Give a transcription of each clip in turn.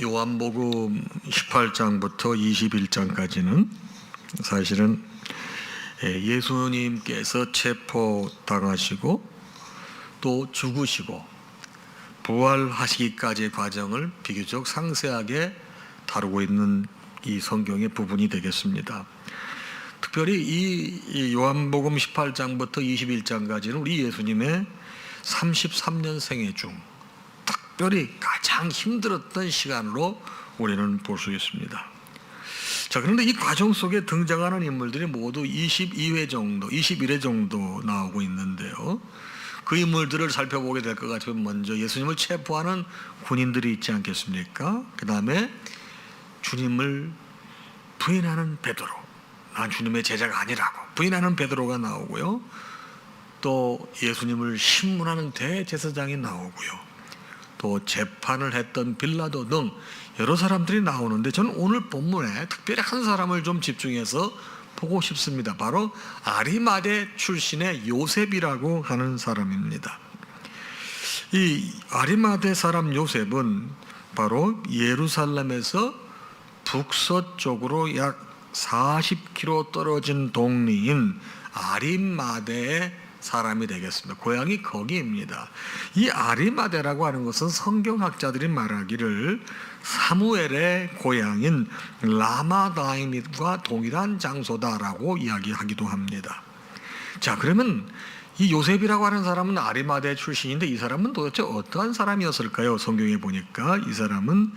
요한복음 18장부터 21장까지는 사실은 예수님께서 체포당하시고 또 죽으시고 부활하시기까지의 과정을 비교적 상세하게 다루고 있는 이 성경의 부분이 되겠습니다. 특별히 이 요한복음 18장부터 21장까지는 우리 예수님의 33년 생애 중 특별히 가장 힘들었던 시간으로 우리는 볼 수 있습니다. 자, 그런데 이 과정 속에 등장하는 인물들이 모두 22회 정도, 21회 정도 나오고 있는데요. 그 인물들을 살펴보게 될 것 같으면 먼저 예수님을 체포하는 군인들이 있지 않겠습니까? 그 다음에 주님을 부인하는 베드로, 난 주님의 제자가 아니라고 부인하는 베드로가 나오고요. 또 예수님을 신문하는 대제사장이 나오고요. 또 재판을 했던 빌라도 등 여러 사람들이 나오는데 저는 오늘 본문에 특별히 한 사람을 좀 집중해서 보고 싶습니다. 바로 아리마대 출신의 요셉이라고 하는 사람입니다. 이 아리마대 사람 요셉은 바로 예루살렘에서 북서쪽으로 약 40km 떨어진 동리인 아리마대의 사람이 되겠습니다. 고향이 거기입니다. 이 아리마대라고 하는 것은 성경학자들이 말하기를 사무엘의 고향인 라마다임과 동일한 장소다라고 이야기하기도 합니다. 자, 그러면 이 요셉이라고 하는 사람은 아리마대 출신인데 이 사람은 도대체 어떠한 사람이었을까요? 성경에 보니까 이 사람은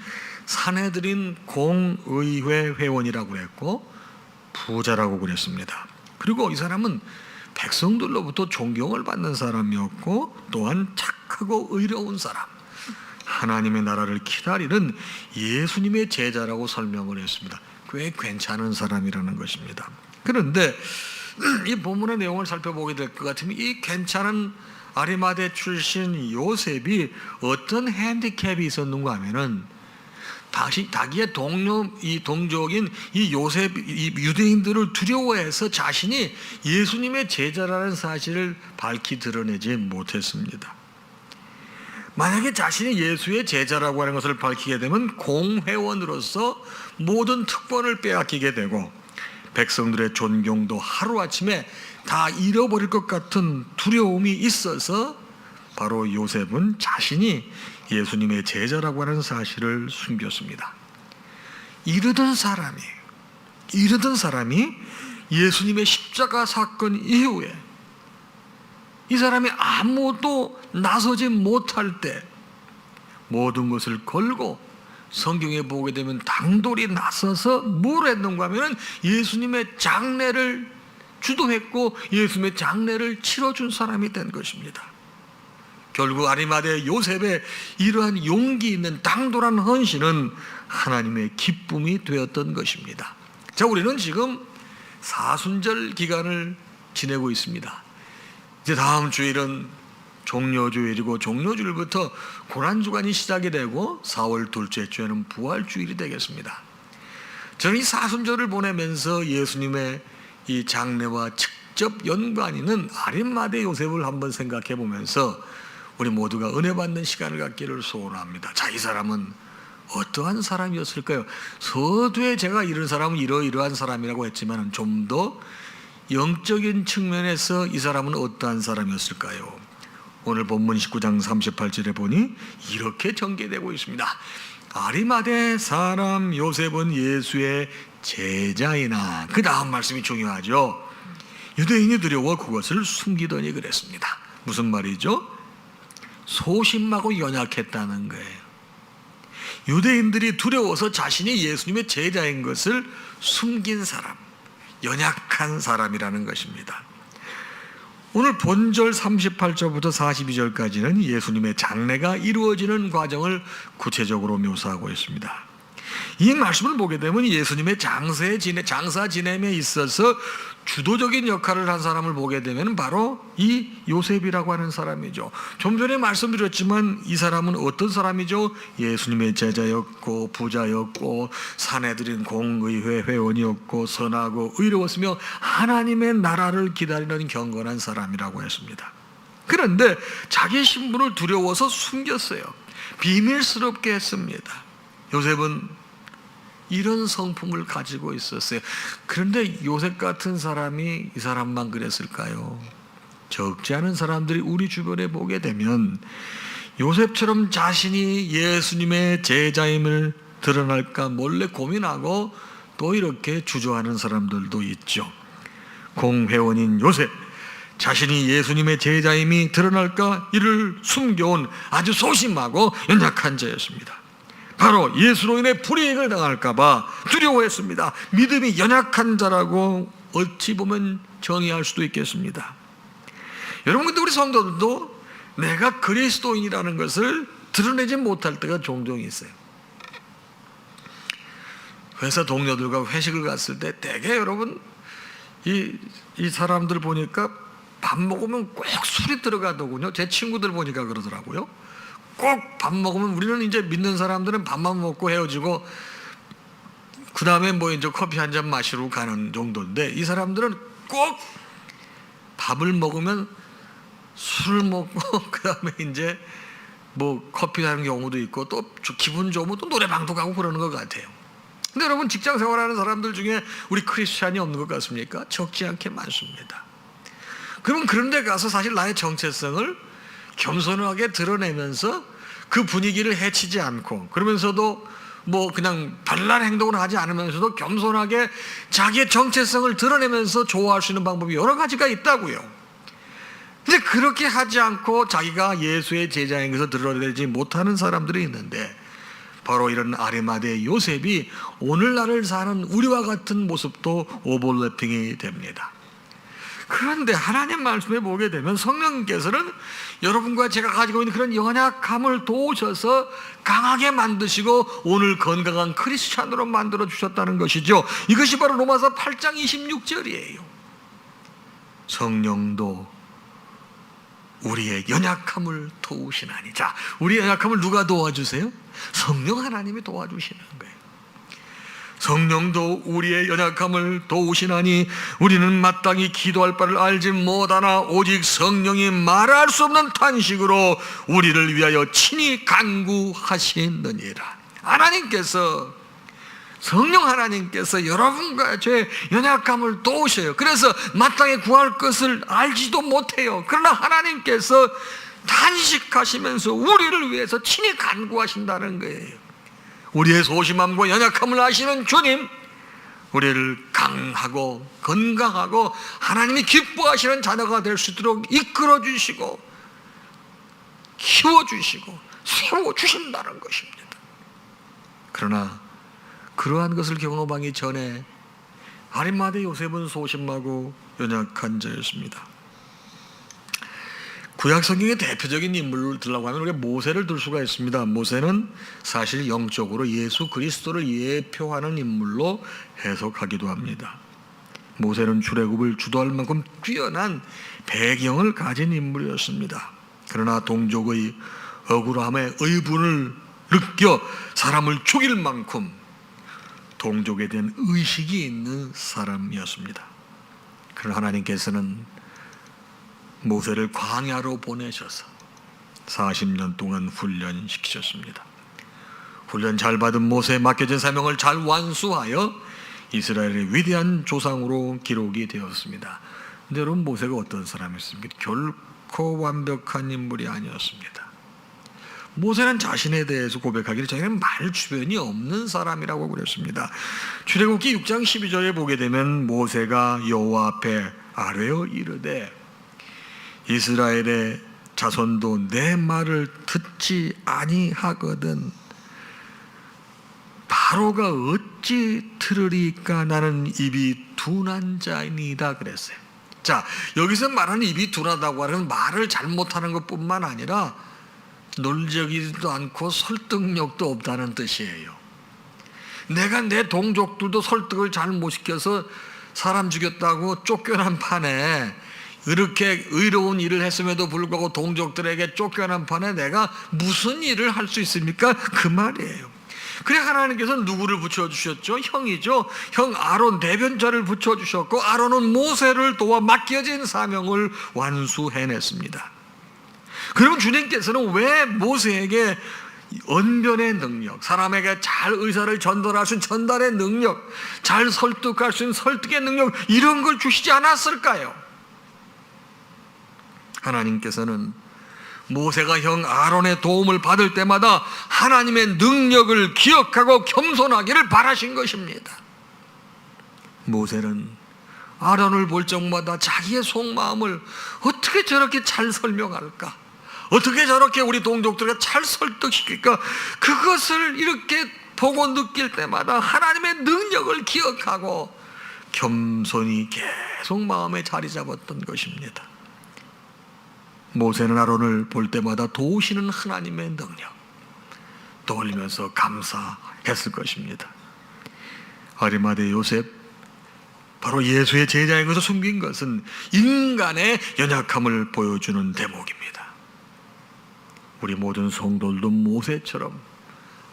산헤드린 공의회 회원이라고 그랬고 부자라고 그랬습니다. 그리고 이 사람은 백성들로부터 존경을 받는 사람이었고 또한 착하고 의로운 사람, 하나님의 나라를 기다리는 예수님의 제자라고 설명을 했습니다. 꽤 괜찮은 사람이라는 것입니다. 그런데 이 본문의 내용을 살펴보게 될 것 같으면 이 괜찮은 아리마대 출신 요셉이 어떤 핸디캡이 있었는가 하면은 자기의 동족인 이 요셉, 이 유대인들을 두려워해서 자신이 예수님의 제자라는 사실을 밝히 드러내지 못했습니다. 만약에 자신이 예수의 제자라고 하는 것을 밝히게 되면 공회원으로서 모든 특권을 빼앗기게 되고 백성들의 존경도 하루아침에 다 잃어버릴 것 같은 두려움이 있어서 바로 요셉은 자신이 예수님의 제자라고 하는 사실을 숨겼습니다. 이러던 사람이 예수님의 십자가 사건 이후에 이 사람이 아무도 나서지 못할 때 모든 것을 걸고 성경에 보게 되면 당돌이 나서서 뭘 했는가 하면 예수님의 장례를 주도했고 예수님의 장례를 치러준 사람이 된 것입니다. 결국 아리마대 요셉의 이러한 용기 있는 당돌한 헌신은 하나님의 기쁨이 되었던 것입니다. 자, 우리는 지금 사순절 기간을 지내고 있습니다. 이제 다음 주일은 종려주일이고 종려주일부터 고난주간이 시작이 되고 4월 둘째 주에는 부활주일이 되겠습니다. 저는 이 사순절을 보내면서 예수님의 이 장례와 직접 연관이 있는 아리마대 요셉을 한번 생각해 보면서 우리 모두가 은혜 받는 시간을 갖기를 소원합니다. 자, 이 사람은 어떠한 사람이었을까요? 서두에 제가 이런 사람은 이러이러한 사람이라고 했지만 좀 더 영적인 측면에서 이 사람은 어떠한 사람이었을까요? 오늘 본문 19장 38절에 보니 이렇게 전개되고 있습니다. 아리마대 사람 요셉은 예수의 제자이나, 그 다음 말씀이 중요하죠. 유대인이 두려워 그것을 숨기더니 그랬습니다. 무슨 말이죠? 소심하고 연약했다는 거예요. 유대인들이 두려워서 자신이 예수님의 제자인 것을 숨긴 사람, 연약한 사람이라는 것입니다. 오늘 본절 38절부터 42절까지는 예수님의 장례가 이루어지는 과정을 구체적으로 묘사하고 있습니다. 이 말씀을 보게 되면 예수님의 장사 지냄에 있어서 주도적인 역할을 한 사람을 보게 되면 바로 이 요셉이라고 하는 사람이죠. 좀 전에 말씀드렸지만 이 사람은 어떤 사람이죠? 예수님의 제자였고 부자였고 산헤드린 공의회 회원이었고 선하고 의로웠으며 하나님의 나라를 기다리는 경건한 사람이라고 했습니다. 그런데 자기 신분을 두려워서 숨겼어요. 비밀스럽게 했습니다. 요셉은 이런 성품을 가지고 있었어요. 그런데 요셉 같은 사람이 이 사람만 그랬을까요? 적지 않은 사람들이 우리 주변에 보게 되면 요셉처럼 자신이 예수님의 제자임을 드러날까 몰래 고민하고 또 이렇게 주저하는 사람들도 있죠. 공회원인 요셉, 자신이 예수님의 제자임이 드러날까 이를 숨겨온 아주 소심하고 연약한 자였습니다. 바로 예수로 인해 불이익을 당할까 봐 두려워했습니다. 믿음이 연약한 자라고 어찌 보면 정의할 수도 있겠습니다. 여러분, 근데 우리 성도들도 내가 그리스도인이라는 것을 드러내지 못할 때가 종종 있어요. 회사 동료들과 회식을 갔을 때 대개 여러분 이 사람들 보니까 밥 먹으면 꼭 술이 들어가더군요. 제 친구들 보니까 그러더라고요. 꼭 밥 먹으면, 우리는 이제 믿는 사람들은 밥만 먹고 헤어지고 그 다음에 뭐 이제 커피 한 잔 마시러 가는 정도인데, 이 사람들은 꼭 밥을 먹으면 술을 먹고 그 다음에 이제 뭐 커피 하는 경우도 있고 또 기분 좋으면 또 노래방도 가고 그러는 것 같아요. 근데 여러분, 직장 생활하는 사람들 중에 우리 크리스찬이 없는 것 같습니까? 적지 않게 많습니다. 그럼 그런 데 가서 사실 나의 정체성을 겸손하게 드러내면서 그 분위기를 해치지 않고, 그러면서도 뭐 그냥 발랄한 행동을 하지 않으면서도 겸손하게 자기의 정체성을 드러내면서 좋아할 수 있는 방법이 여러 가지가 있다고요. 근데 그렇게 하지 않고 자기가 예수의 제자인 것을 드러내지 못하는 사람들이 있는데, 바로 이런 아리마대 요셉이 오늘날을 사는 우리와 같은 모습도 오버래핑이 됩니다. 그런데 하나님 말씀에 보게 되면 성령님께서는 여러분과 제가 가지고 있는 그런 연약함을 도우셔서 강하게 만드시고 오늘 건강한 크리스찬으로 만들어 주셨다는 것이죠. 이것이 바로 로마서 8장 26절이에요. 성령도 우리의 연약함을 도우시나니. 자, 우리의 연약함을 누가 도와주세요? 성령 하나님이 도와주시는 거예요. 성령도 우리의 연약함을 도우시나니 우리는 마땅히 기도할 바를 알지 못하나 오직 성령이 말할 수 없는 탄식으로 우리를 위하여 친히 간구하시느니라. 하나님께서, 성령 하나님께서 여러분과 저의 연약함을 도우셔요. 그래서 마땅히 구할 것을 알지도 못해요. 그러나 하나님께서 탄식하시면서 우리를 위해서 친히 간구하신다는 거예요. 우리의 소심함과 연약함을 아시는 주님, 우리를 강하고 건강하고 하나님이 기뻐하시는 자녀가 될 수 있도록 이끌어 주시고 키워주시고 세워주신다는 것입니다. 그러나 그러한 것을 경험하기 전에 아리마대 요셉은 소심하고 연약한 자였습니다. 구약 성경의 대표적인 인물을 들라고 하면 우리가 모세를 들 수가 있습니다. 모세는 사실 영적으로 예수 그리스도를 예표하는 인물로 해석하기도 합니다. 모세는 출애굽을 주도할 만큼 뛰어난 배경을 가진 인물이었습니다. 그러나 동족의 억울함에 의분을 느껴 사람을 죽일 만큼 동족에 대한 의식이 있는 사람이었습니다. 그러나 하나님께서는 모세를 광야로 보내셔서 40년 동안 훈련시키셨습니다. 훈련 잘 받은 모세에 맡겨진 사명을 잘 완수하여 이스라엘의 위대한 조상으로 기록이 되었습니다. 근데 여러분, 모세가 어떤 사람이었습니까? 결코 완벽한 인물이 아니었습니다. 모세는 자신에 대해서 고백하기를 자기는 말 주변이 없는 사람이라고 그랬습니다. 출애굽기 6장 12절에 보게 되면 모세가 여호와 앞에 아뢰어 이르되 이스라엘의 자손도 내 말을 듣지 아니하거든 바로가 어찌 들으리까 나는 입이 둔한 자이니이다 그랬어요. 자, 여기서 말하는 입이 둔하다고 하는 말을 잘못하는 것뿐만 아니라 논리적이지도 않고 설득력도 없다는 뜻이에요. 내가 내 동족들도 설득을 잘 못 시켜서 사람 죽였다고 쫓겨난 판에, 이렇게 의로운 일을 했음에도 불구하고 동족들에게 쫓겨난 판에 내가 무슨 일을 할 수 있습니까? 그 말이에요. 그래 하나님께서 누구를 붙여주셨죠? 형이죠. 형 아론 대변자를 붙여주셨고 아론은 모세를 도와 맡겨진 사명을 완수해냈습니다. 그럼 주님께서는 왜 모세에게 언변의 능력, 사람에게 잘 의사를 전달할 수 있는 전달의 능력, 잘 설득할 수 있는 설득의 능력, 이런 걸 주시지 않았을까요? 하나님께서는 모세가 형 아론의 도움을 받을 때마다 하나님의 능력을 기억하고 겸손하기를 바라신 것입니다. 모세는 아론을 볼 적마다 자기의 속마음을 어떻게 저렇게 잘 설명할까? 어떻게 저렇게 우리 동족들에게 잘 설득시킬까? 그것을 이렇게 보고 느낄 때마다 하나님의 능력을 기억하고 겸손히 계속 마음에 자리 잡았던 것입니다. 모세는 아론을 볼 때마다 도우시는 하나님의 능력 떠올리면서 감사했을 것입니다. 아리마대 요셉, 바로 예수의 제자인 것을 숨긴 것은 인간의 연약함을 보여주는 대목입니다. 우리 모든 성도들도 모세처럼,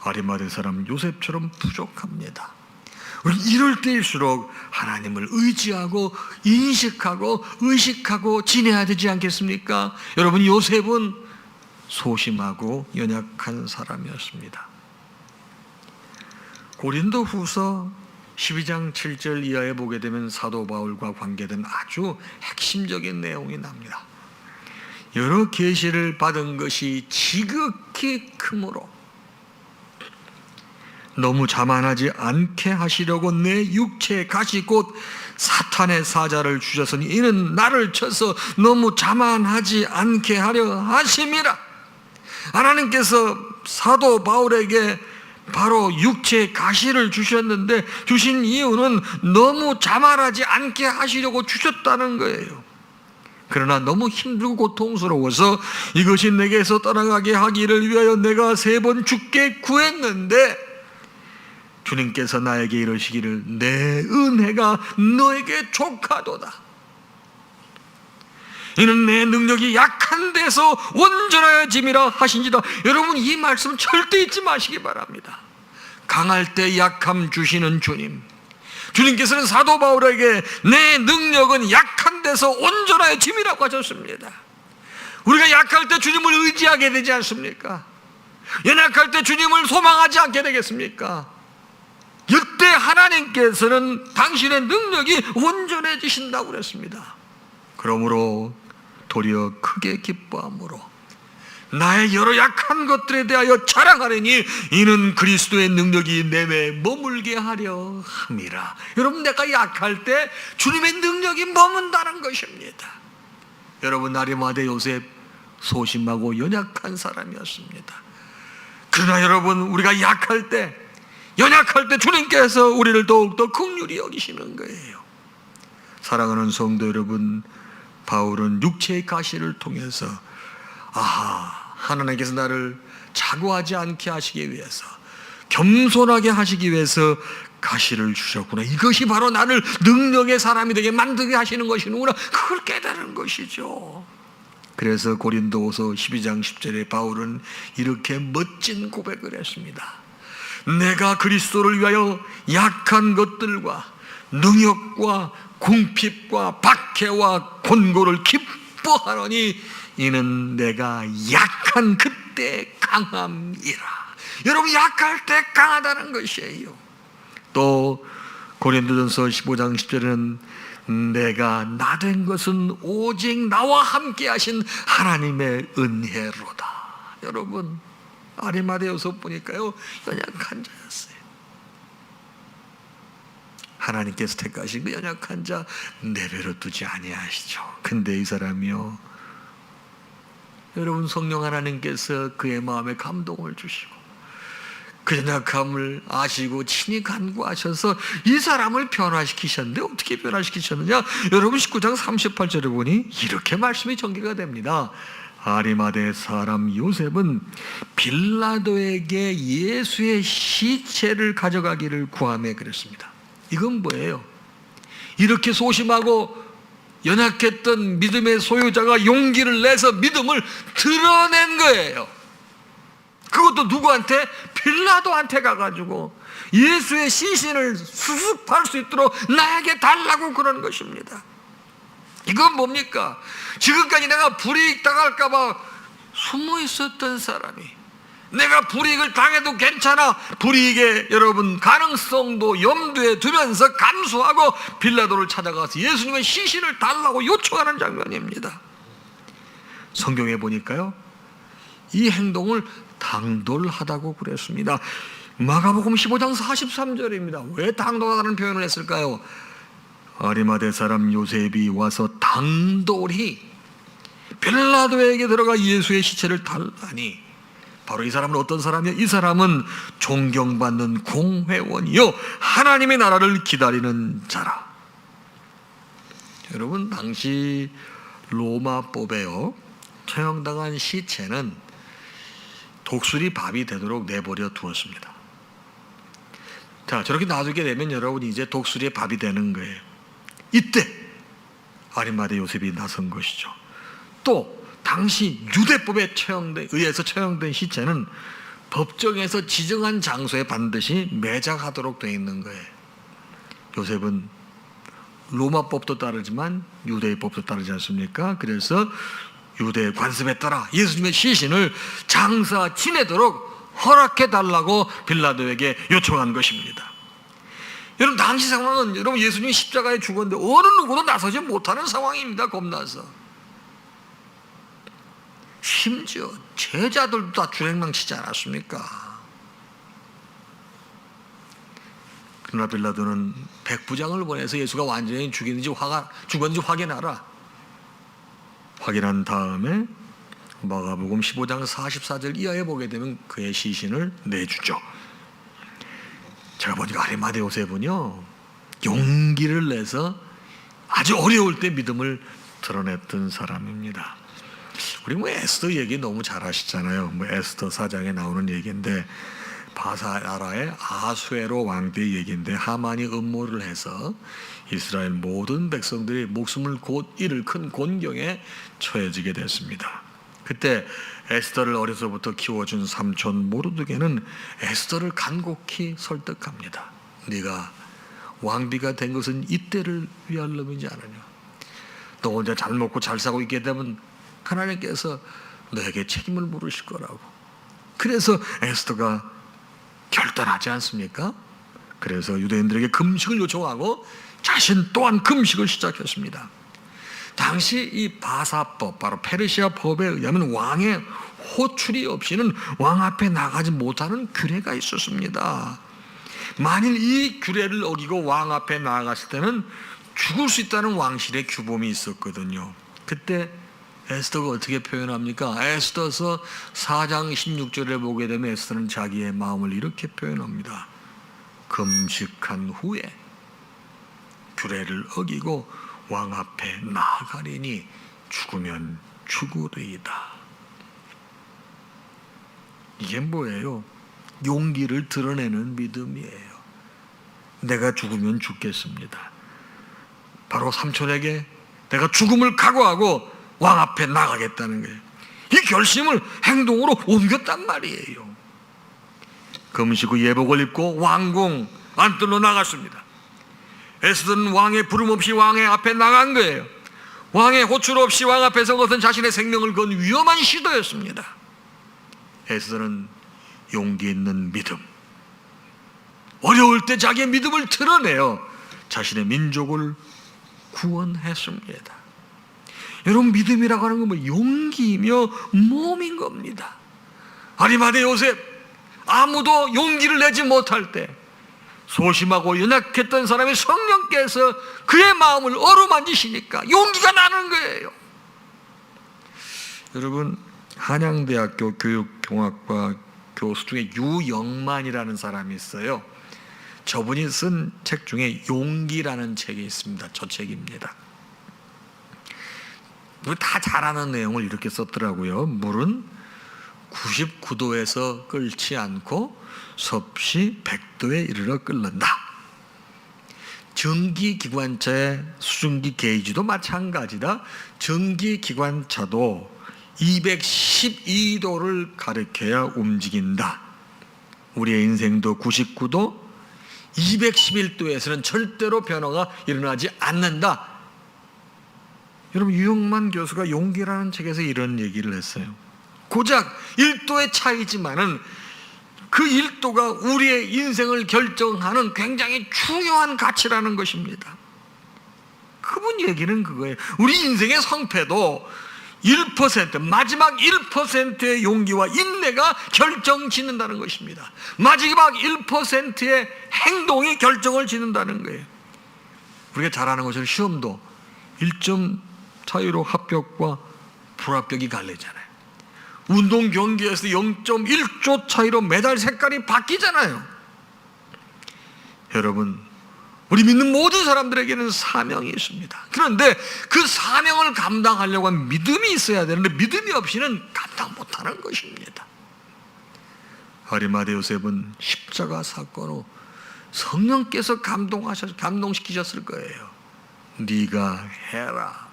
아리마대 사람 요셉처럼 부족합니다. 우리 이럴 때일수록 하나님을 의지하고 인식하고 의식하고 지내야 되지 않겠습니까? 여러분, 요셉은 소심하고 연약한 사람이었습니다. 고린도후서 12장 7절 이하에 보게 되면 사도 바울과 관계된 아주 핵심적인 내용이 납니다. 여러 계시를 받은 것이 지극히 크므로 너무 자만하지 않게 하시려고 내 육체의 가시 곧 사탄의 사자를 주셨으니 이는 나를 쳐서 너무 자만하지 않게 하려 하심이라. 하나님께서 사도 바울에게 바로 육체의 가시를 주셨는데, 주신 이유는 너무 자만하지 않게 하시려고 주셨다는 거예요. 그러나 너무 힘들고 고통스러워서 이것이 내게서 떠나가게 하기를 위하여 내가 3번 죽게 구했는데, 주님께서 나에게 이러시기를 내 은혜가 너에게 족하도다. 이는 내 능력이 약한 데서 온전하여짐이라 하신지라. 여러분, 이 말씀 절대 잊지 마시기 바랍니다. 강할 때 약함 주시는 주님, 주님께서는 사도 바울에게 내 능력은 약한 데서 온전하여짐이라고 하셨습니다. 우리가 약할 때 주님을 의지하게 되지 않습니까? 연약할 때 주님을 소망하지 않게 되겠습니까? 이때 하나님께서는 당신의 능력이 온전해지신다고 그랬습니다. 그러므로 도리어 크게 기뻐함으로 나의 여러 약한 것들에 대하여 자랑하려니 이는 그리스도의 능력이 내외에 머물게 하려 함이라. 여러분, 내가 약할 때 주님의 능력이 머문다는 것입니다. 여러분, 아리마대 요셉 소심하고 연약한 사람이었습니다. 그러나 여러분, 우리가 약할 때, 연약할 때 주님께서 우리를 더욱더 긍휼히 여기시는 거예요. 사랑하는 성도 여러분, 바울은 육체의 가시를 통해서 하나님께서 나를 자고하지 않게 하시기 위해서, 겸손하게 하시기 위해서 가시를 주셨구나. 이것이 바로 나를 능력의 사람이 되게 만들게 하시는 것이구나. 그걸 깨달은 것이죠. 그래서 고린도후서 12장 10절에 바울은 이렇게 멋진 고백을 했습니다. 내가 그리스도를 위하여 약한 것들과 능욕과 궁핍과 박해와 곤고를 기뻐하노니 이는 내가 약한 그때 강함이라. 여러분, 약할 때 강하다는 것이에요. 또 고린도전서 15장 10절에는 내가 나 된 것은 오직 나와 함께 하신 하나님의 은혜로다. 여러분, 아리마대 요셉 보니까요, 연약한 자였어요. 하나님께서 택하신 그 연약한 자 내버려 두지 아니하시죠. 근데 이 사람이요, 여러분, 성령 하나님께서 그의 마음에 감동을 주시고 그 연약함을 아시고 친히 간구하셔서 이 사람을 변화시키셨는데, 어떻게 변화시키셨느냐? 여러분, 19장 38절에 보니 이렇게 말씀이 전개가 됩니다. 아리마대 사람 요셉은 빌라도에게 예수의 시체를 가져가기를 구하며 그랬습니다. 이건 뭐예요? 이렇게 소심하고 연약했던 믿음의 소유자가 용기를 내서 믿음을 드러낸 거예요. 그것도 누구한테? 빌라도한테 가가지고 예수의 시신을 수습할 수 있도록 나에게 달라고 그런 것입니다. 이건 뭡니까? 지금까지 내가 불이익 당할까봐 숨어 있었던 사람이 내가 불이익을 당해도 괜찮아, 불이익의 여러분 가능성도 염두에 두면서 감수하고 빌라도를 찾아가서 예수님의 시신을 달라고 요청하는 장면입니다. 성경에 보니까요, 이 행동을 당돌하다고 그랬습니다. 마가복음 15장 43절입니다. 왜 당돌하다는 표현을 했을까요? 아리마대 사람 요셉이 와서 당돌히 빌라도에게 들어가 예수의 시체를 달라니, 바로 이 사람은 어떤 사람이요? 이 사람은 존경받는 공회원이요 하나님의 나라를 기다리는 자라. 여러분, 당시 로마법에요, 처형당한 시체는 독수리 밥이 되도록 내버려 두었습니다. 자, 저렇게 놔두게 되면 여러분 이제 독수리의 밥이 되는 거예요. 이때 아리마대 요셉이 나선 것이죠. 또 당시 유대법에 의해서 처형된 시체는 법정에서 지정한 장소에 반드시 매장하도록 되어 있는 거예요. 요셉은 로마법도 따르지만 유대의 법도 따르지 않습니까? 그래서 유대의 관습에 따라 예수님의 시신을 장사 지내도록 허락해달라고 빌라도에게 요청한 것입니다. 여러분, 당시 상황은 여러분 예수님이 십자가에 죽었는데 어느 누구도 나서지 못하는 상황입니다. 겁나서. 심지어 제자들도 다 주행망치지 않았습니까? 그러나 빌라도는 백부장을 보내서 예수가 완전히 죽었는지 확인하라. 확인한 다음에 마가복음 15장 44절 이하에 보게 되면 그의 시신을 내주죠. 제가 보니까 아리마대 요셉은요, 용기를 내서 아주 어려울 때 믿음을 드러냈던 사람입니다. 우리 에스더 얘기 너무 잘 아시잖아요. 에스더 4장에 나오는 얘기인데, 바사 나라의 아수에로 왕비의 얘기인데, 하만이 음모를 해서 이스라엘 모든 백성들이 목숨을 잃을 큰 곤경에 처해지게 됐습니다. 그때 에스더를 어려서부터 키워준 삼촌 모르드게는 에스더를 간곡히 설득합니다. 네가 왕비가 된 것은 이때를 위할 놈이지 않으냐. 너 혼자 잘 먹고 잘 사고 있게 되면 하나님께서 너에게 책임을 물으실 거라고. 그래서 에스더가 결단하지 않습니까? 그래서 유대인들에게 금식을 요청하고 자신 또한 금식을 시작했습니다. 당시 이 바사법, 바로 페르시아 법에 의하면 왕의 호출이 없이는 왕 앞에 나가지 못하는 규례가 있었습니다. 만일 이 규례를 어기고 왕 앞에 나아갔을 때는 죽을 수 있다는 왕실의 규범이 있었거든요. 그때 에스더가 어떻게 표현합니까? 에스더서 4장 16절에 보게 되면 에스더는 자기의 마음을 이렇게 표현합니다. 금식한 후에 규례를 어기고 왕 앞에 나아가리니 죽으면 죽으리이다. 이게 뭐예요? 용기를 드러내는 믿음이에요. 내가 죽으면 죽겠습니다. 바로 삼촌에게 내가 죽음을 각오하고 왕 앞에 나가겠다는 거예요. 이 결심을 행동으로 옮겼단 말이에요. 금식 후 예복을 입고 왕궁 안뜰로 나갔습니다. 에스더는 왕의 부름 없이 왕의 앞에 나간 거예요. 왕의 호출 없이 왕 앞에 선 것은 자신의 생명을 건 위험한 시도였습니다. 에스더는 용기 있는 믿음, 어려울 때 자기의 믿음을 드러내어 자신의 민족을 구원했습니다. 여러분, 믿음이라고 하는 건 용기이며 몸인 겁니다. 아리마대 요셉, 아무도 용기를 내지 못할 때 소심하고 연약했던 사람이 성령께서 그의 마음을 어루만지시니까 용기가 나는 거예요. 여러분, 한양대학교 교육공학과 교수 중에 유영만이라는 사람이 있어요. 저분이 쓴 책 중에 용기라는 책이 있습니다. 저 책입니다. 다 잘 아는 내용을 이렇게 썼더라고요. 물은 99도에서 끓지 않고 섭씨 100도에 이르러 끓는다. 전기기관차의 수증기 게이지도 마찬가지다. 전기기관차도 212도를 가리켜야 움직인다. 우리의 인생도 99도, 211도에서는 절대로 변화가 일어나지 않는다. 여러분, 유영만 교수가 용기라는 책에서 이런 얘기를 했어요. 고작 1도의 차이지만은 그 1도가 우리의 인생을 결정하는 굉장히 중요한 가치라는 것입니다. 그분 얘기는 그거예요. 우리 인생의 성패도 1%, 마지막 1%의 용기와 인내가 결정 짓는다는 것입니다. 마지막 1%의 행동이 결정을 짓는다는 거예요. 우리가 잘 아는 것처럼 시험도 1점 차이로 합격과 불합격이 갈리잖아요. 운동 경기에서 0.1초 차이로 메달 색깔이 바뀌잖아요. 여러분, 우리 믿는 모든 사람들에게는 사명이 있습니다. 그런데 그 사명을 감당하려고 하면 믿음이 있어야 되는데 믿음이 없이는 감당 못하는 것입니다. 아리마대 요셉은 십자가 사건으로 성령께서 감동시키셨을 거예요. 네가 해라.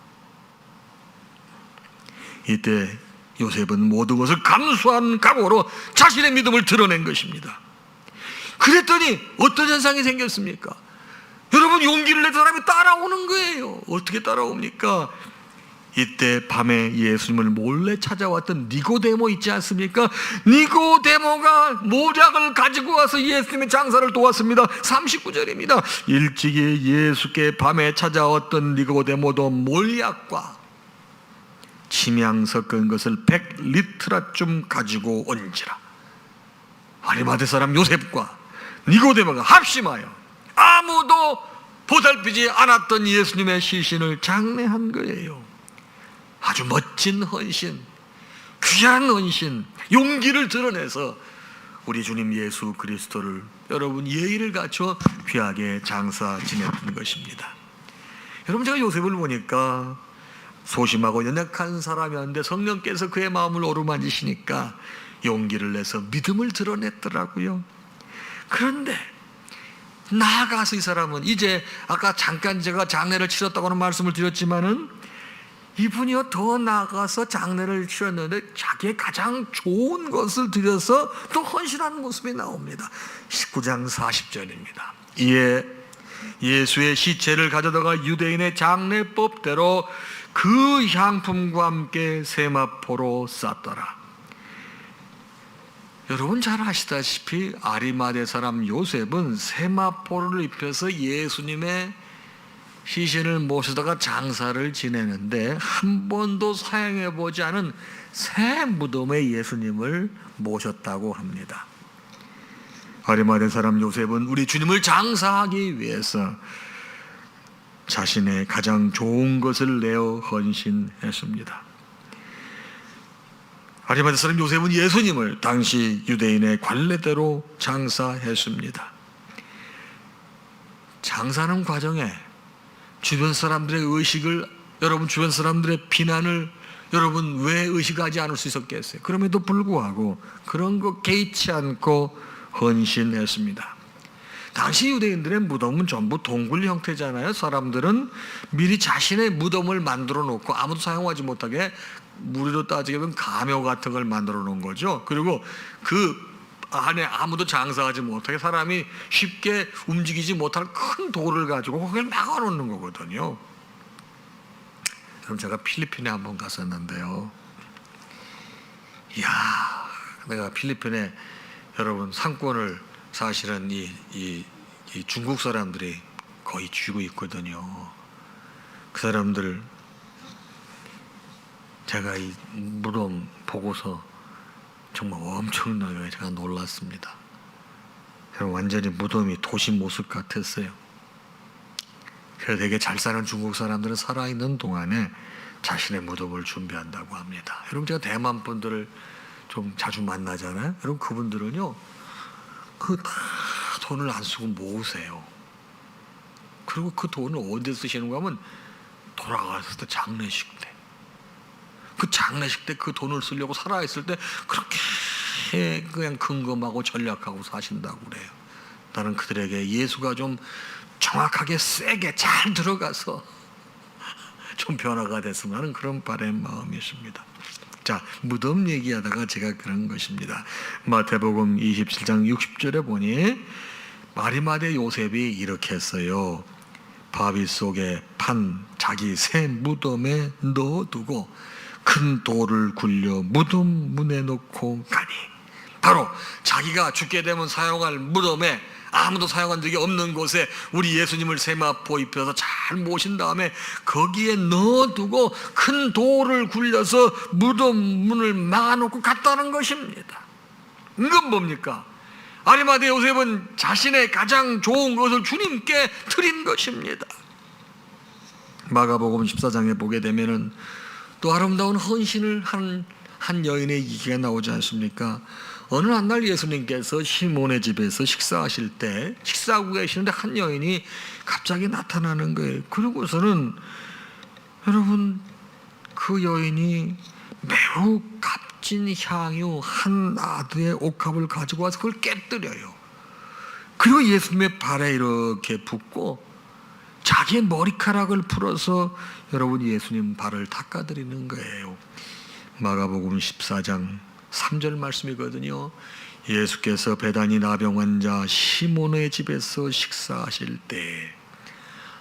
이때 요셉은 모든 것을 감수한 각오로 자신의 믿음을 드러낸 것입니다. 그랬더니 어떤 현상이 생겼습니까? 여러분, 용기를 낸 사람이 따라오는 거예요. 어떻게 따라옵니까? 이때 밤에 예수님을 몰래 찾아왔던 니고데모 있지 않습니까? 니고데모가 모략을 가지고 와서 예수님의 장사를 도왔습니다. 39절입니다. 일찍이 예수께 밤에 찾아왔던 니고데모도 몰약과 침향 섞은 것을 100리트라쯤 가지고 온지라. 아리마대 사람 요셉과 니고데모가 합심하여 아무도 보살피지 않았던 예수님의 시신을 장례한 거예요. 아주 멋진 헌신, 귀한 헌신, 용기를 드러내서 우리 주님 예수 그리스도를 여러분 예의를 갖춰 귀하게 장사 지냈던 것입니다. 여러분, 제가 요셉을 보니까 소심하고 연약한 사람이었는데 성령께서 그의 마음을 어루만지시니까 용기를 내서 믿음을 드러냈더라고요. 그런데 나아가서 이 사람은 이제 아까 잠깐 제가 장례를 치렀다고는 말씀을 드렸지만은 이분이요 더 나아가서 장례를 치렀는데 자기의 가장 좋은 것을 드려서 또 헌신하는 모습이 나옵니다. 19장 40절입니다. 이에 예수의 시체를 가져다가 유대인의 장례법대로 그 향품과 함께 세마포로 쌌더라. 여러분 잘 아시다시피 아리마대 사람 요셉은 세마포를 입혀서 예수님의 시신을 모시다가 장사를 지내는데 한 번도 사용해보지 않은 새 무덤에 예수님을 모셨다고 합니다. 아리마대 사람 요셉은 우리 주님을 장사하기 위해서 자신의 가장 좋은 것을 내어 헌신했습니다. 아리마대 사람 요셉은 예수님을 당시 유대인의 관례대로 장사했습니다. 장사하는 과정에 주변 사람들의 의식을, 여러분 주변 사람들의 비난을 여러분 왜 의식하지 않을 수 있었겠어요? 그럼에도 불구하고 그런 거 개의치 않고 헌신했습니다. 당시 유대인들의 무덤은 전부 동굴 형태잖아요. 사람들은 미리 자신의 무덤을 만들어 놓고 아무도 사용하지 못하게, 우리로 따지게 보면 가묘 같은 걸 만들어 놓은 거죠. 그리고 그 안에 아무도 장사하지 못하게 사람이 쉽게 움직이지 못할 큰 돌을 가지고 거기를 막아 놓는 거거든요. 그럼 제가 필리핀에 한번 갔었는데요. 이야, 내가 필리핀에 여러분 상권을 사실은 이 중국 사람들이 거의 쥐고 있거든요. 그 사람들 제가 이 무덤 보고서 정말 엄청나게 제가 놀랐습니다. 완전히 무덤이 도시 모습 같았어요. 그래서 되게 잘 사는 중국 사람들은 살아있는 동안에 자신의 무덤을 준비한다고 합니다. 여러분 제가 대만 분들을 좀 자주 만나잖아요. 여러분 그분들은요 그 다 돈을 안 쓰고 모으세요. 그리고 그 돈을 어디에 쓰시는가 하면 돌아갔을 때 장례식 때, 그 장례식 때 그 돈을 쓰려고 살아있을 때 그렇게 그냥 근검하고 전략하고 사신다고 그래요. 나는 그들에게 예수가 좀 정확하게 세게 잘 들어가서 좀 변화가 됐으면 하는 그런 바람 마음이 있습니다. 자, 무덤 얘기하다가 제가 그런 것입니다. 마태복음 27장 60절에 보니 아리마대 요셉이 이렇게 했어요. 바위 속에 판 자기 새 무덤에 넣어두고 큰 돌을 굴려 무덤 문에 놓고 가니, 바로 자기가 죽게 되면 사용할 무덤에, 아무도 사용한 적이 없는 곳에 우리 예수님을 세마포 입혀서 잘 모신 다음에 거기에 넣어두고 큰 돌을 굴려서 무덤 문을 막아놓고 갔다는 것입니다. 이건 뭡니까? 아리마대 요셉은 자신의 가장 좋은 것을 주님께 드린 것입니다. 마가복음 14장에 보게 되면은 또 아름다운 헌신을 한 여인의 얘기가 나오지 않습니까? 어느 한 날 예수님께서 시몬의 집에서 식사하실 때, 식사하고 계시는데 한 여인이 갑자기 나타나는 거예요. 그러고서는 여러분, 그 여인이 매우 값진 향유 한 나드의 옥합을 가지고 와서 그걸 깨뜨려요. 그리고 예수님의 발에 이렇게 붓고 자기의 머리카락을 풀어서 여러분 예수님 발을 닦아드리는 거예요. 마가복음 14장 3절 말씀이거든요. 예수께서 베다니 나병 환자 시몬의 집에서 식사하실 때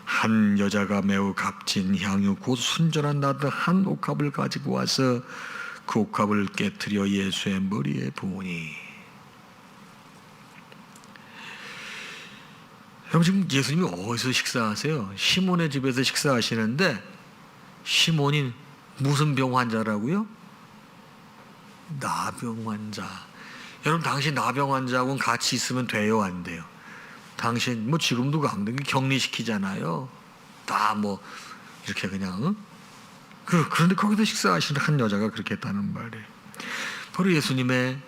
한 여자가 매우 값진 향유 곧 순전한 나드 한 옥합을 가지고 와서 그 옥합을 깨뜨려 예수의 머리에 부으니. 여러분, 지금 예수님이 어디서 식사하세요? 시몬의 집에서 식사하시는데, 시몬이 무슨 병 환자라고요? 나병 환자. 여러분, 당신 나병 환자하고는 같이 있으면 돼요, 안 돼요? 당신 뭐 지금도 감독이 격리시키잖아요. 다 뭐 이렇게 그냥. 그런데 거기서 식사하시는 한 여자가 그렇게 했다는 말이에요. 바로 예수님의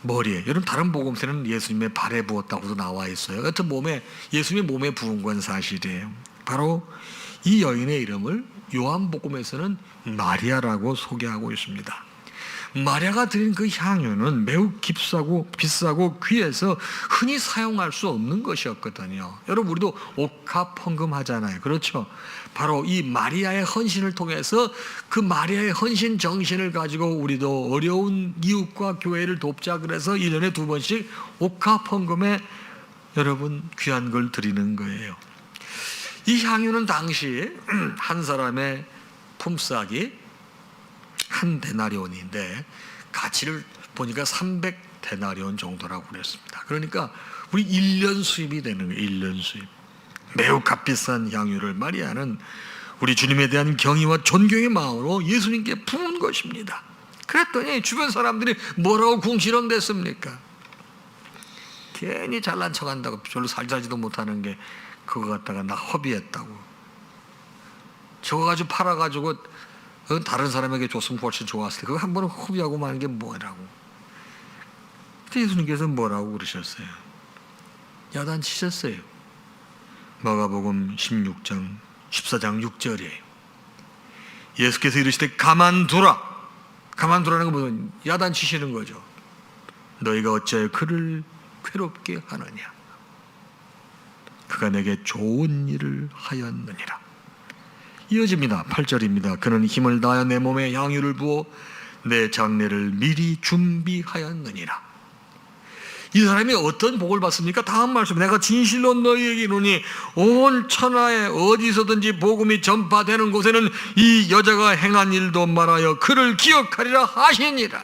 머리에, 여러분 다른 복음서는 예수님의 발에 부었다고도 나와 있어요. 여튼 예수님의 몸에 부은 건 사실이에요. 바로 이 여인의 이름을 요한복음에서는 마리아라고 소개하고 있습니다. 마리아가 드린 그 향유는 매우 비싸고 귀해서 흔히 사용할 수 없는 것이었거든요. 여러분, 우리도 옥합 헌금 하잖아요. 그렇죠? 바로 이 마리아의 헌신을 통해서 그 마리아의 헌신 정신을 가지고 우리도 어려운 이웃과 교회를 돕자 그래서 1년에 2번씩 옥합 헌금에 여러분 귀한 걸 드리는 거예요. 이 향유는 당시 한 사람의 품삯이 한 데나리온인데 가치를 보니까 300데나리온 정도라고 그랬습니다. 그러니까 우리 1년 수입이 되는 거예요. 1년 수입. 매우 값비싼 향유를 마리아는 우리 주님에 대한 경의와 존경의 마음으로 예수님께 부은 것입니다. 그랬더니 주변 사람들이 뭐라고 궁시렁댔습니까? 괜히 잘난 척한다고, 별로 살자지도 못하는 게 그거 갖다가 나 허비했다고, 저거 가지고 팔아가지고 다른 사람에게 줬으면 훨씬 좋았을 때 그거 한 번은 허비하고 마는 게 뭐라고. 그때 예수님께서 뭐라고 그러셨어요? 야단치셨어요. 마가복음 14장 6절이에요. 예수께서 이르시되 가만두라. 가만두라는 건 무슨 야단치시는 거죠. 너희가 어찌하여 그를 괴롭게 하느냐. 그가 내게 좋은 일을 하였느니라. 이어집니다. 8절입니다. 그는 힘을 다하여 내 몸에 향유를 부어 내 장례를 미리 준비하였느니라. 이 사람이 어떤 복을 받습니까? 다음 말씀, 내가 진실로 너희에게 이르노니 온 천하에 어디서든지 복음이 전파되는 곳에는 이 여자가 행한 일도 말하여 그를 기억하리라 하시니라.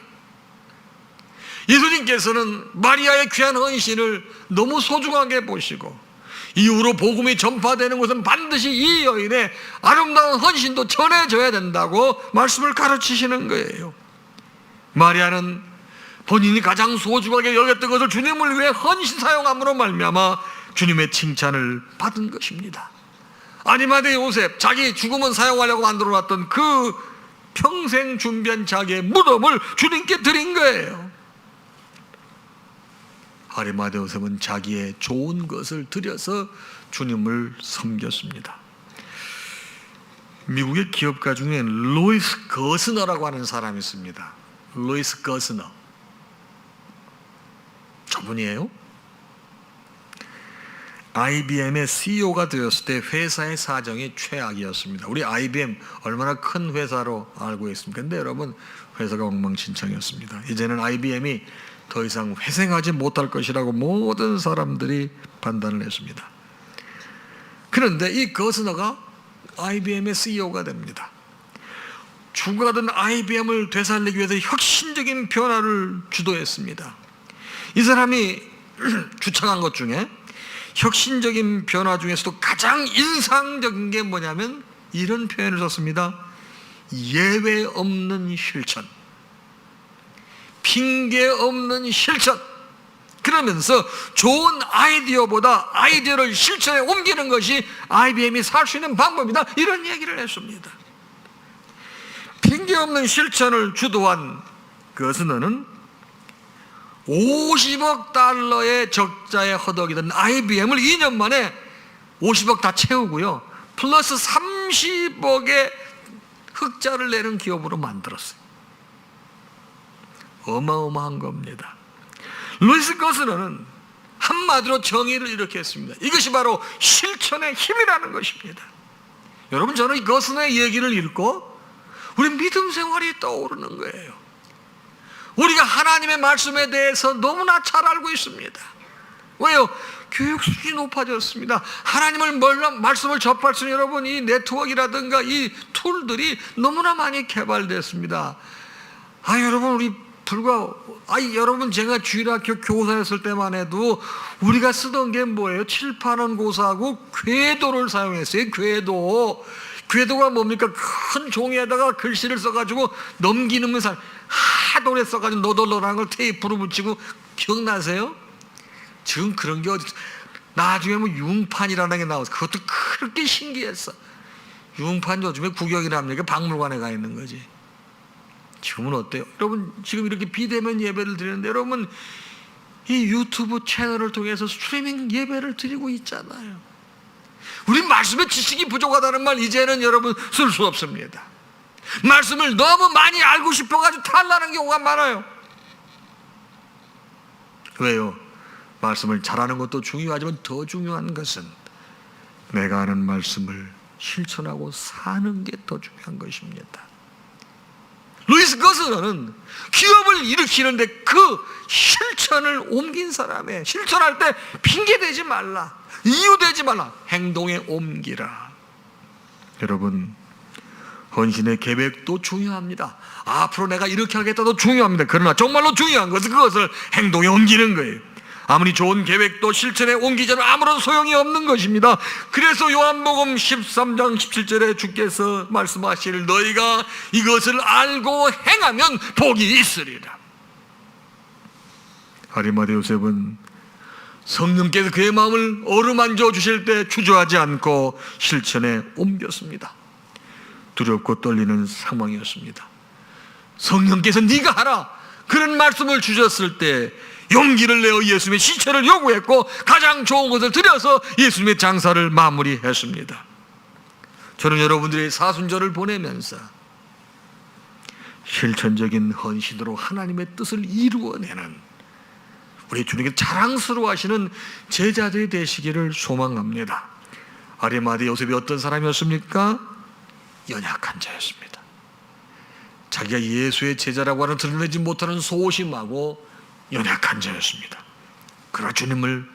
예수님께서는 마리아의 귀한 헌신을 너무 소중하게 보시고 이후로 복음이 전파되는 것은 반드시 이 여인의 아름다운 헌신도 전해져야 된다고 말씀을 가르치시는 거예요. 마리아는 본인이 가장 소중하게 여겼던 것을 주님을 위해 헌신 사용함으로 말미암아 주님의 칭찬을 받은 것입니다. 아리마대 요셉, 자기 죽음은 사용하려고 만들어놨던 그 평생 준비한 자기의 무덤을 주님께 드린 거예요. 아리마대 요셉은 자기의 좋은 것을 들여서 주님을 섬겼습니다. 미국의 기업가 중에 로이스 거스너라고 하는 사람이 있습니다. 로이스 거스너. 저분이에요. IBM의 CEO가 되었을 때 회사의 사정이 최악이었습니다. 우리 IBM 얼마나 큰 회사로 알고 있습니까? 근데 여러분, 회사가 엉망진창이었습니다. 이제는 IBM이 더 이상 회생하지 못할 것이라고 모든 사람들이 판단을 했습니다. 그런데 이 거스너가 IBM의 CEO가 됩니다. 죽어가던 IBM을 되살리기 위해서 혁신적인 변화를 주도했습니다. 이 사람이 주창한 것 중에 혁신적인 변화 중에서도 가장 인상적인 게 뭐냐면 이런 표현을 썼습니다. 예외 없는 실천, 핑계 없는 실천. 그러면서 좋은 아이디어보다 아이디어를 실천에 옮기는 것이 IBM이 살 수 있는 방법이다, 이런 얘기를 했습니다. 핑계 없는 실천을 주도한 그것은 50억 달러의 적자에 허덕이던 IBM을 2년 만에 50억 다 채우고요, 플러스 30억의 흑자를 내는 기업으로 만들었어요. 어마어마한 겁니다. 루이스 거스너는 한마디로 정의를 이렇게 했습니다. 이것이 바로 실천의 힘이라는 것입니다. 여러분, 저는 이 거스너의 얘기를 읽고 우리 믿음 생활이 떠오르는 거예요. 우리가 하나님의 말씀에 대해서 너무나 잘 알고 있습니다. 왜요? 교육 수준이 높아졌습니다. 하나님을 말씀을 접할 수 있는 여러분, 이 네트워크라든가 이 툴들이 너무나 많이 개발됐습니다. 여러분, 우리 여러분, 제가 주일학교 교사였을 때만 해도 우리가 쓰던 게 뭐예요? 칠판원 고사하고 궤도를 사용했어요. 궤도가 뭡니까? 큰 종이에다가 글씨를 써가지고 넘기는 사람, 하도 오래 써가지고 너덜너덜한 걸 테이프로 붙이고, 기억나세요? 지금 그런 게 어디 있어? 나중에 뭐 융판이라는 게 나와서 그것도 그렇게 신기했어. 융판 요즘에 구경이랍니까? 박물관에 가 있는 거지. 지금은 어때요? 여러분, 지금 이렇게 비대면 예배를 드리는데 여러분, 이 유튜브 채널을 통해서 스트리밍 예배를 드리고 있잖아요. 우리 말씀에 지식이 부족하다는 말 이제는 여러분 쓸 수 없습니다. 말씀을 너무 많이 알고 싶어가지고 탈나는 경우가 많아요. 왜요? 말씀을 잘하는 것도 중요하지만 더 중요한 것은 내가 아는 말씀을 실천하고 사는 게 더 중요한 것입니다. 루이스 거스너는 기업을 일으키는데 그 실천을 옮긴 사람의, 실천할 때 핑계대지 말라, 이유대지 말라, 행동에 옮기라. 여러분, 헌신의 계획도 중요합니다. 앞으로 내가 이렇게 하겠다도 중요합니다. 그러나 정말로 중요한 것은 그것을 행동에 옮기는 거예요. 아무리 좋은 계획도 실천에 옮기자면 아무런 소용이 없는 것입니다. 그래서 요한복음 13장 17절에 주께서 말씀하시를 너희가 이것을 알고 행하면 복이 있으리라. 아리마대 요셉은 성령께서 그의 마음을 어루만져 주실 때 주저하지 않고 실천에 옮겼습니다. 두렵고 떨리는 상황이었습니다. 성령께서 네가 하라, 그런 말씀을 주셨을 때 용기를 내어 예수님의 시체를 요구했고 가장 좋은 것을 드려서 예수님의 장사를 마무리했습니다. 저는 여러분들의 사순절을 보내면서 실천적인 헌신으로 하나님의 뜻을 이루어내는 우리 주님께 자랑스러워하시는 제자들이 되시기를 소망합니다. 아리마대 요셉이 어떤 사람이었습니까? 연약한 자였습니다. 자기가 예수의 제자라고 하는 드러내지 못하는 소심하고 연약한 자였습니다. 그러나 주님을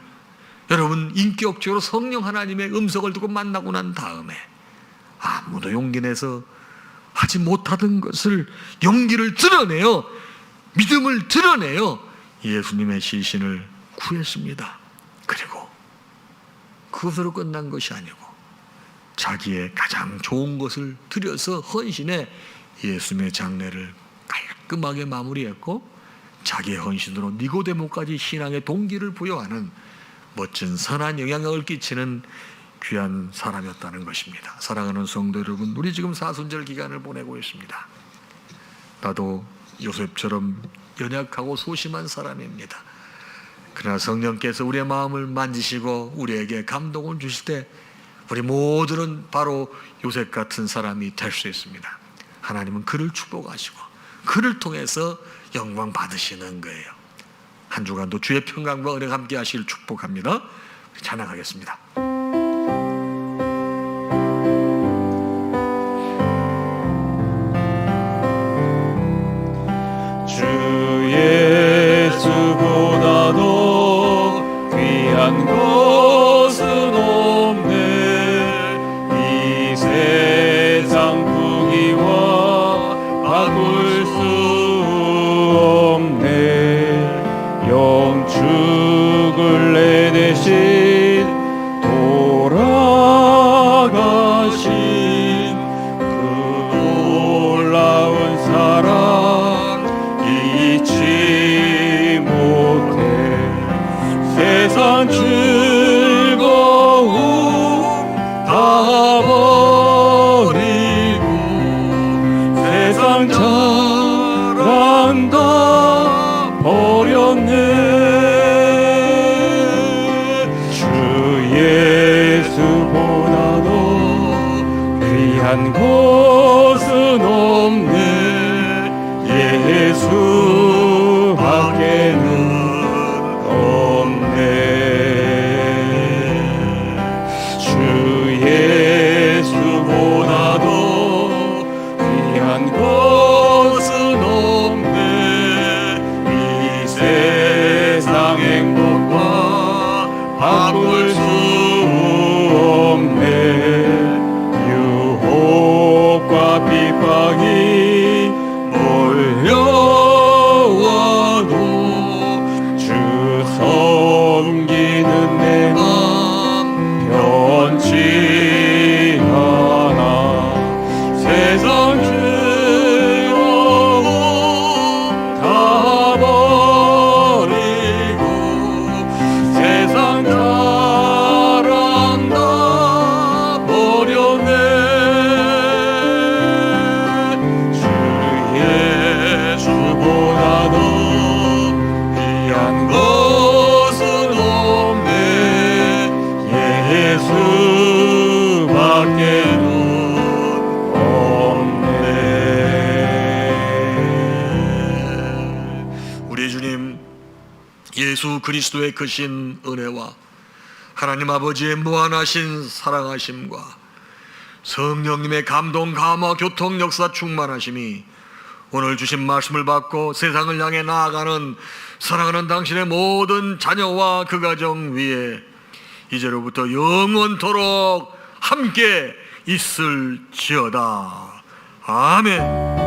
여러분 인격적으로 성령 하나님의 음성을 듣고 만나고 난 다음에 아무도 용기 내서 하지 못하던 것을 용기를 드러내어 믿음을 드러내어 예수님의 시신을 구했습니다. 그리고 그것으로 끝난 것이 아니고 자기의 가장 좋은 것을 들여서 헌신해 예수님의 장례를 깔끔하게 마무리했고 자기의 헌신으로 니고데모까지 신앙의 동기를 부여하는 멋진 선한 영향력을 끼치는 귀한 사람이었다는 것입니다. 사랑하는 성도 여러분, 우리 지금 사순절 기간을 보내고 있습니다. 나도 요셉처럼 연약하고 소심한 사람입니다. 그러나 성령께서 우리의 마음을 만지시고 우리에게 감동을 주실 때 우리 모두는 바로 요셉 같은 사람이 될 수 있습니다. 하나님은 그를 축복하시고 그를 통해서 영광 받으시는 거예요. 한 주간도 주의 평강과 은혜가 함께 하시길 축복합니다. 찬양하겠습니다. 주 예수보다도 귀한 것은 없네. 이 세상 부귀와 수 없네. 영축을 내 대신 돌아가신 그 놀라운 사랑 잊지 못해. 세상 즐거움 다 버리고 세상 자랑 다 버렸네. 주 예수보다도 귀한 것은 없네. 예수밖에는 없네. 주 예수보다도 귀한 것은 없네. 이 세상 행복과 바꿀 수 없네. 유혹과 핍박이 몰려와도 주 섬기는 내 맘 변치 않아. 세상 즐거움 다 버리고 세상 자랑 다 버렸네. 주 예수보다도 귀한 것은 없네. 예수밖에는 없네. 우리 주님 예수 그리스도의 크신 은혜와 하나님 아버지의 무한하신 사랑하심과 성령님의 감동, 감화, 교통, 역사 충만하심이 오늘 주신 말씀을 받고 세상을 향해 나아가는 사랑하는 당신의 모든 자녀와 그 가정 위에 이제로부터 영원토록 함께 있을지어다. 아멘.